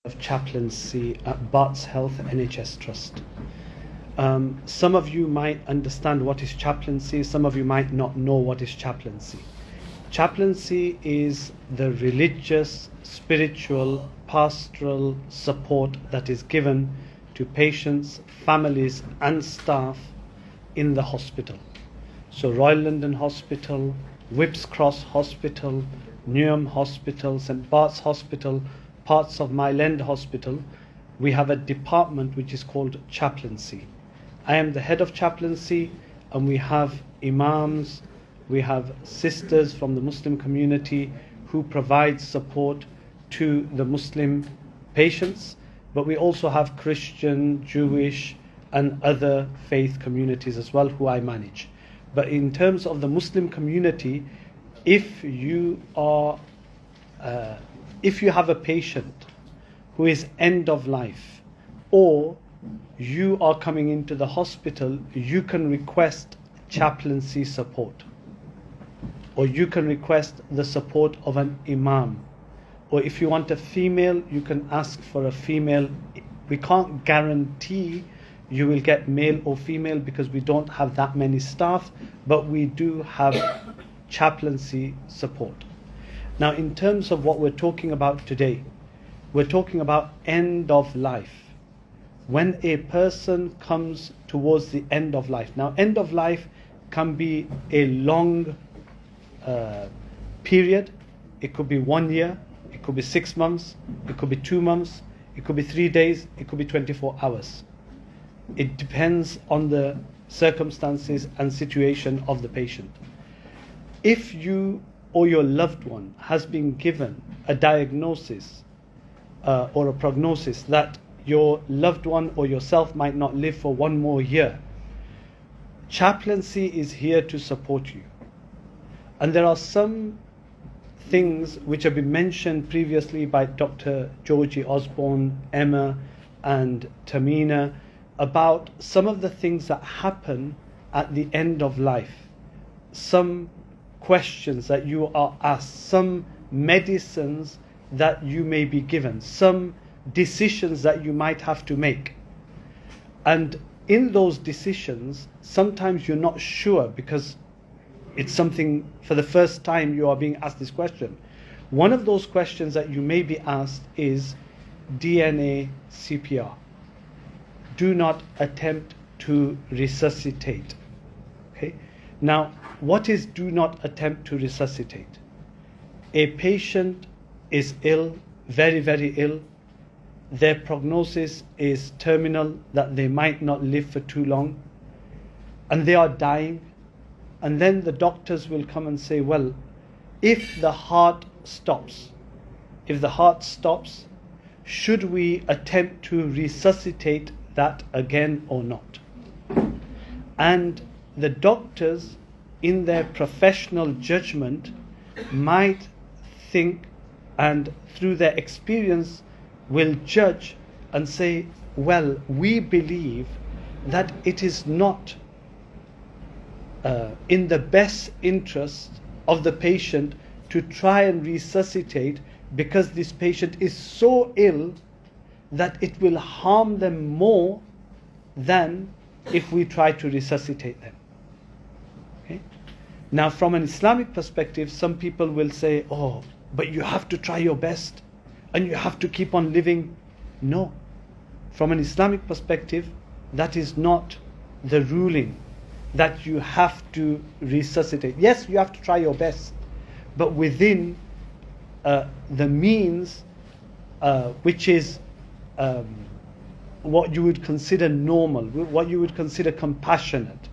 of chaplaincy at Barts Health NHS Trust. Some of you might understand what is chaplaincy, some of you might not know what is chaplaincy. Chaplaincy is the religious, spiritual, pastoral support that is given to patients, families and staff in the hospital. So Royal London Hospital, Whipps Cross Hospital, Newham Hospital, St Bart's Hospital, parts of Mile End Hospital, we have a department which is called chaplaincy. I am the head of chaplaincy, and we have imams, we have sisters from the Muslim community who provide support to the Muslim patients, but we also have Christian, Jewish and other faith communities as well who I manage. But in terms of the Muslim community, if you have a patient who is end of life, or you are coming into the hospital, you can request chaplaincy support, or you can request the support of an imam, or if you want a female, you can ask for a female. We can't guarantee you will get male or female because we don't have that many staff, but we do have chaplaincy support. Now, in terms of what we're talking about today, we're talking about end of life. When a person comes towards the end of life. Now, end of life can be a long period. It could be 1 year, it could be 6 months, it could be 2 months, it could be 3 days, it could be 24 hours. It depends on the circumstances and situation of the patient. If you or your loved one has been given a diagnosis or a prognosis that your loved one or yourself might not live for 1 more year, chaplaincy is here to support you. And there are some things which have been mentioned previously by Dr. Georgie Osborne, Emma and Tamina about some of the things that happen at the end of life. Some questions that you are asked, some medicines that you may be given, some decisions that you might have to make. And in those decisions, sometimes you're not sure because it's something for the first time you are being asked this question. One of those questions that you may be asked is DNA CPR. Do not attempt to resuscitate. Okay? Now, what is do not attempt to resuscitate? A patient is ill, very, very ill. Their prognosis is terminal, that they might not live for too long, and they are dying. And then the doctors will come and say, well, if the heart stops, should we attempt to resuscitate that again or not? And the doctors, in their professional judgment, might think, and through their experience will judge and say, well, we believe that it is not in the best interest of the patient to try and resuscitate, because this patient is so ill that it will harm them more than if we try to resuscitate them. Okay? Now, from an Islamic perspective, some people will say, oh, but you have to try your best and you have to keep on living. No. From an Islamic perspective, that is not the ruling, that you have to resuscitate. Yes, you have to try your best, but within the means which is what you would consider normal, what you would consider compassionate,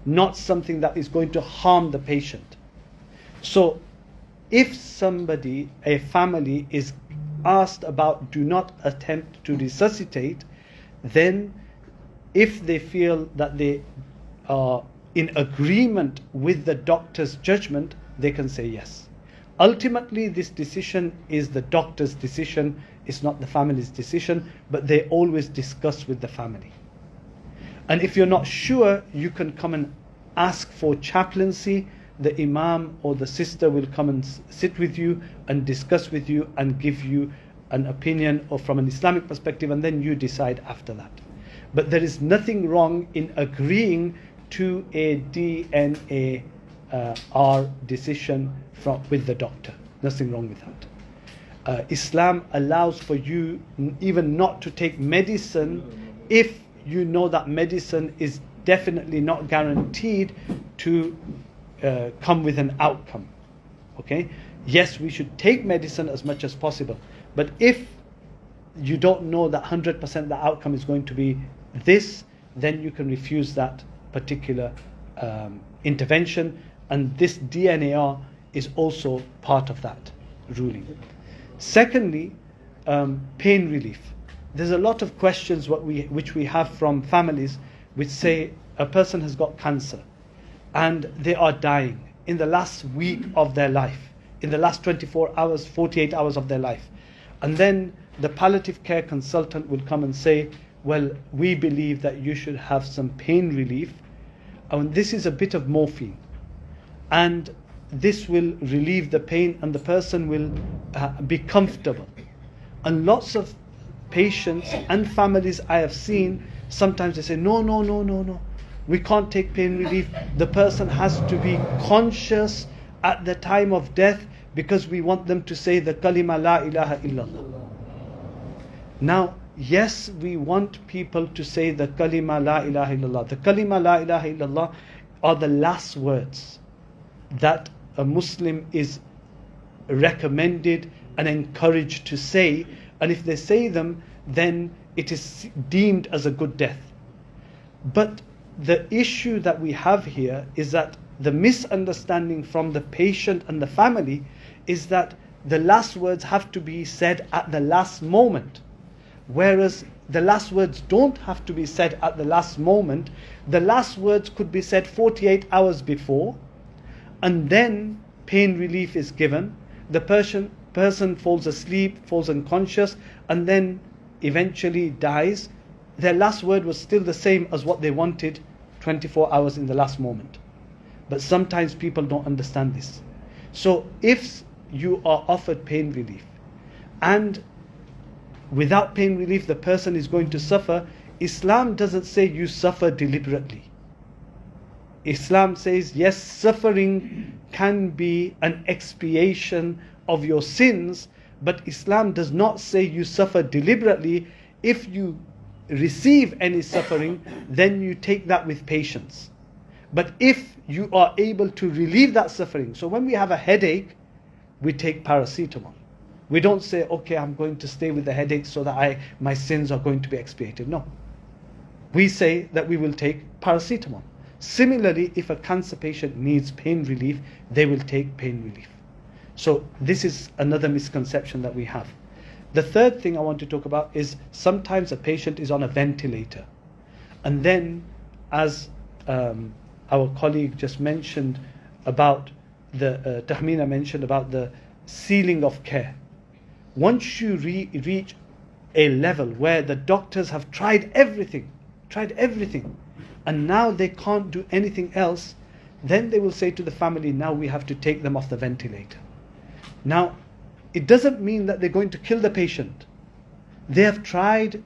not something that is going to harm the patient. So if somebody, a family, is asked about do not attempt to resuscitate, then if they feel that they are in agreement with the doctor's judgment, they can say yes. Ultimately, this decision is the doctor's decision, it's not the family's decision, but they always discuss with the family. And if you're not sure, you can come and ask for chaplaincy. The imam or the sister will come and sit with you and discuss with you and give you an opinion or from an Islamic perspective, and then you decide after that. But there is nothing wrong in agreeing to a DNAR decision with the doctor. Nothing wrong with that. Islam allows for you even not to take medicine if you know that medicine is definitely not guaranteed to come with an outcome. Okay? Yes, we should take medicine as much as possible, but if you don't know that 100% the outcome is going to be this, then you can refuse that particular intervention, and this DNAR is also part of that ruling. Secondly, pain relief. There's a lot of questions which we have from families which say a person has got cancer and they are dying in the last week of their life, in the last 24 hours, 48 hours of their life. And then the palliative care consultant will come and say, well, we believe that you should have some pain relief. And this is a bit of morphine. And this will relieve the pain and the person will be comfortable. And lots of patients and families I have seen, sometimes they say, no, we can't take pain relief. The person has to be conscious at the time of death because we want them to say the kalima la ilaha illallah. Now, yes, we want people to say the kalima la ilaha illallah. The kalima la ilaha illallah are the last words that a Muslim is recommended and encouraged to say, and if they say them, then it is deemed as a good death. But the issue that we have here is that the misunderstanding from the patient and the family is that the last words have to be said at the last moment, whereas the last words don't have to be said at the last moment. The last words could be said 48 hours before, and then pain relief is given. The person falls asleep, falls unconscious, and then eventually dies. Their last word was still the same as what they wanted 24 hours in the last moment. But sometimes people don't understand this. So if you are offered pain relief and without pain relief the person is going to suffer, Islam doesn't say you suffer deliberately. Islam says, yes, suffering can be an expiation of your sins, but Islam does not say you suffer deliberately. If you receive any suffering, then you take that with patience. But if you are able to relieve that suffering, so when we have a headache, we take paracetamol. We don't say, okay, I'm going to stay with the headache so that my sins are going to be expiated. No. We say that we will take paracetamol. Similarly, if a cancer patient needs pain relief, they will take pain relief. So this is another misconception that we have. The third thing I want to talk about is sometimes a patient is on a ventilator. And then, as our colleague just mentioned about Tahmina mentioned about the ceiling of care. Once you reach a level where the doctors have tried everything, and now they can't do anything else, then they will say to the family, now we have to take them off the ventilator. Now, it doesn't mean that they're going to kill the patient. They have tried,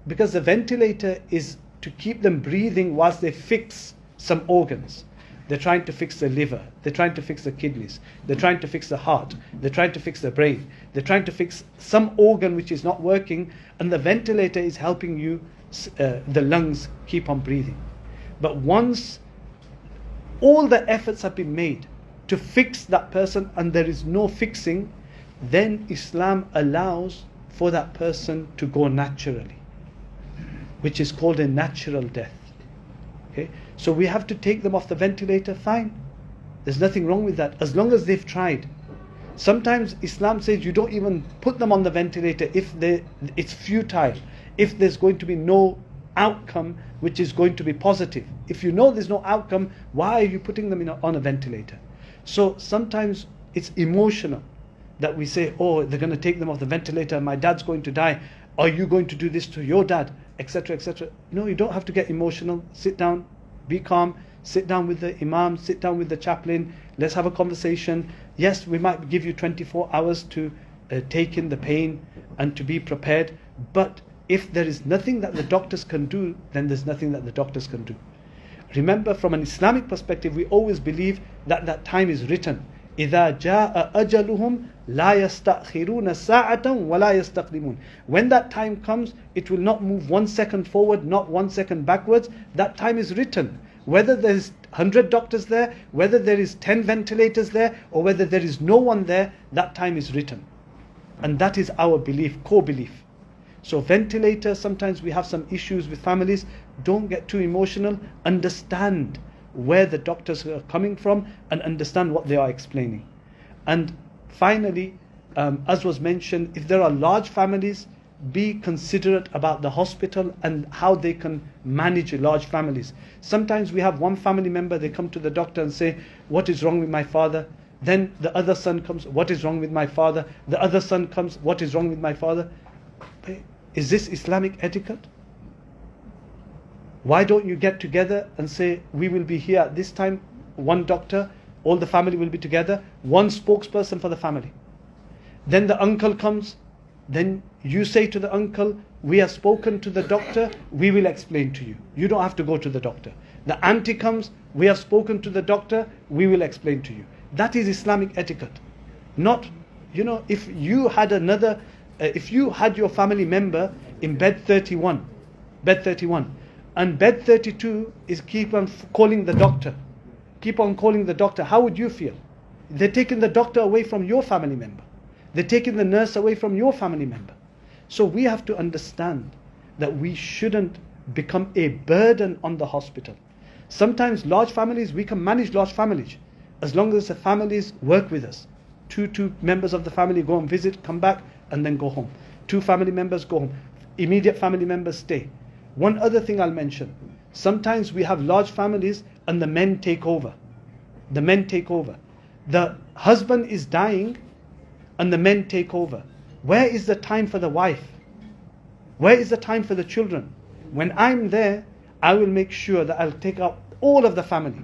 because the ventilator is to keep them breathing whilst they fix some organs. They're trying to fix the liver, they're trying to fix the kidneys, they're trying to fix the heart, they're trying to fix the brain, they're trying to fix some organ which is not working, and the ventilator is helping you, the lungs keep on breathing. But once all the efforts have been made to fix that person and there is no fixing, then Islam allows for that person to go naturally, which is called a natural death. Okay? So we have to take them off the ventilator, fine. There's nothing wrong with that, as long as they've tried. Sometimes Islam says you don't even put them on the ventilator if it's futile, if there's going to be no outcome which is going to be positive. If you know there's no outcome, why are you putting them on a ventilator? So sometimes it's emotional that we say, oh, they're going to take them off the ventilator, my dad's going to die, are you going to do this to your dad, etc., etc. No, you don't have to get emotional. Sit down, be calm, sit down with the imam, sit down with the chaplain, let's have a conversation. Yes, we might give you 24 hours to take in the pain and to be prepared. But if there is nothing that the doctors can do, then there's nothing that the doctors can do. Remember, from an Islamic perspective, we always believe that that time is written. إِذَا جَاءَ أَجَلُهُمْ لَا يَسْتَأْخِرُونَ سَاعَةً وَلَا يَسْتَقْدِمُونَ. When that time comes, it will not move 1 second forward, not 1 second backwards. That time is written. Whether there is 100 doctors there, whether there is 10 ventilators there, or whether there is no one there, that time is written. And that is our belief, core belief. So ventilators, sometimes we have some issues with families. Don't get too emotional. Understand where the doctors are coming from and understand what they are explaining. And finally, as was mentioned, if there are large families, be considerate about the hospital and how they can manage large families. Sometimes we have one family member, they come to the doctor and say, what is wrong with my father? Then the other son comes, what is wrong with my father? The other son comes, what is wrong with my father? Is this Islamic etiquette? Why don't you get together and say, we will be here at this time, one doctor, all the family will be together, one spokesperson for the family. Then the uncle comes, then you say to the uncle, we have spoken to the doctor, we will explain to you. You don't have to go to the doctor. The auntie comes, we have spoken to the doctor, we will explain to you. That is Islamic etiquette. Not, if you had if you had your family member in bed 31, and bed 32 is keep on calling the doctor, how would you feel? They're taking the doctor away from your family member. They're taking the nurse away from your family member. So we have to understand that we shouldn't become a burden on the hospital. Sometimes large families, we can manage large families as long as the families work with us. Two members of the family go and visit, come back, and then go home. 2 family members go home. Immediate family members stay. One other thing I'll mention. Sometimes we have large families and the men take over. The husband is dying and the men take over. Where is the time for the wife? Where is the time for the children? When I'm there, I will make sure that I'll take up all of the family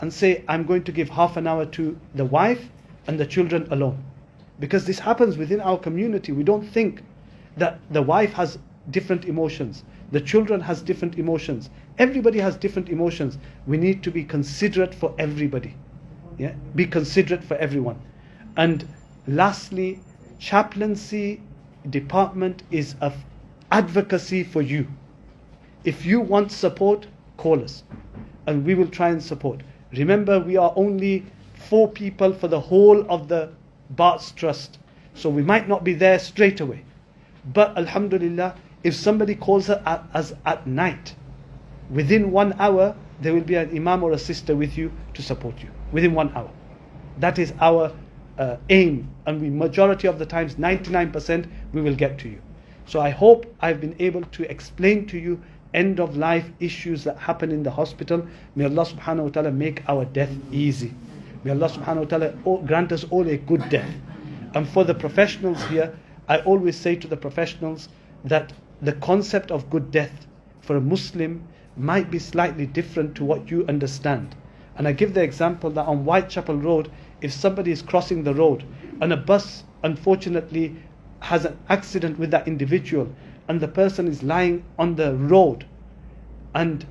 and say, I'm going to give half an hour to the wife and the children alone. Because this happens within our community. We don't think that the wife has different emotions. The children has different emotions. Everybody has different emotions. We need to be considerate for everybody. Yeah? Be considerate for everyone. And lastly, chaplaincy department is of advocacy for you. If you want support, call us and we will try and support. Remember, we are only 4 people for the whole of the Barts Trust. So we might not be there straight away. But alhamdulillah, if somebody calls us at night, within 1 hour, there will be an imam or a sister with you to support you. Within 1 hour. That is our aim. And we, majority of the times, 99%, we will get to you. So I hope I've been able to explain to you end of life issues that happen in the hospital. May Allah subhanahu wa ta'ala make our death easy. May Allah subhanahu wa ta'ala grant us all a good death. And for the professionals here, I always say to the professionals that the concept of good death for a Muslim might be slightly different to what you understand. And I give the example that on Whitechapel Road, if somebody is crossing the road and a bus unfortunately has an accident with that individual and the person is lying on the road, and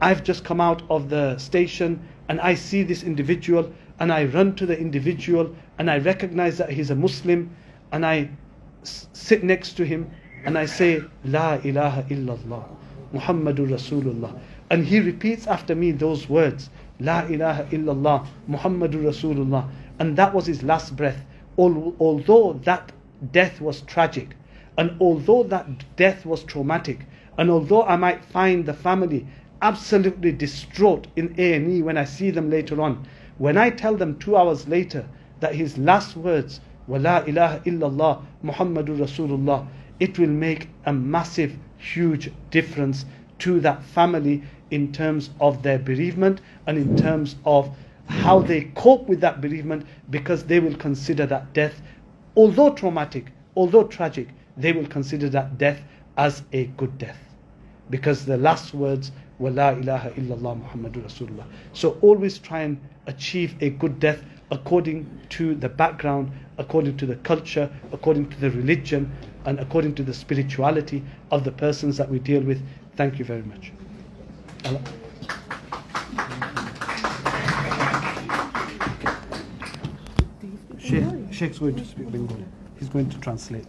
I've just come out of the station and I see this individual and I run to the individual and I recognize that he's a Muslim, and I sit next to him and I say, La ilaha illallah, Muhammadur Rasulullah. And he repeats after me those words, La ilaha illallah, Muhammadur Rasulullah. And that was his last breath. Although that death was tragic, and although that death was traumatic, and although I might find the family absolutely distraught in A&E when I see them later on, when I tell them 2 hours later that his last words were La ilaha illallah Muhammadur Rasulullah, it will make a massive, huge difference to that family in terms of their bereavement and in terms of how they cope with that bereavement, because they will consider that death, although traumatic, although tragic, they will consider that death as a good death, because the last words were La ilaha illallah Muhammadur Rasulullah. So always try and achieve a good death. according to the background, according to the culture, according to the religion, and according to the spirituality of the persons that we deal with. Thank you very much. Allah. Sheikh's going to speak Bengali. He's going to translate.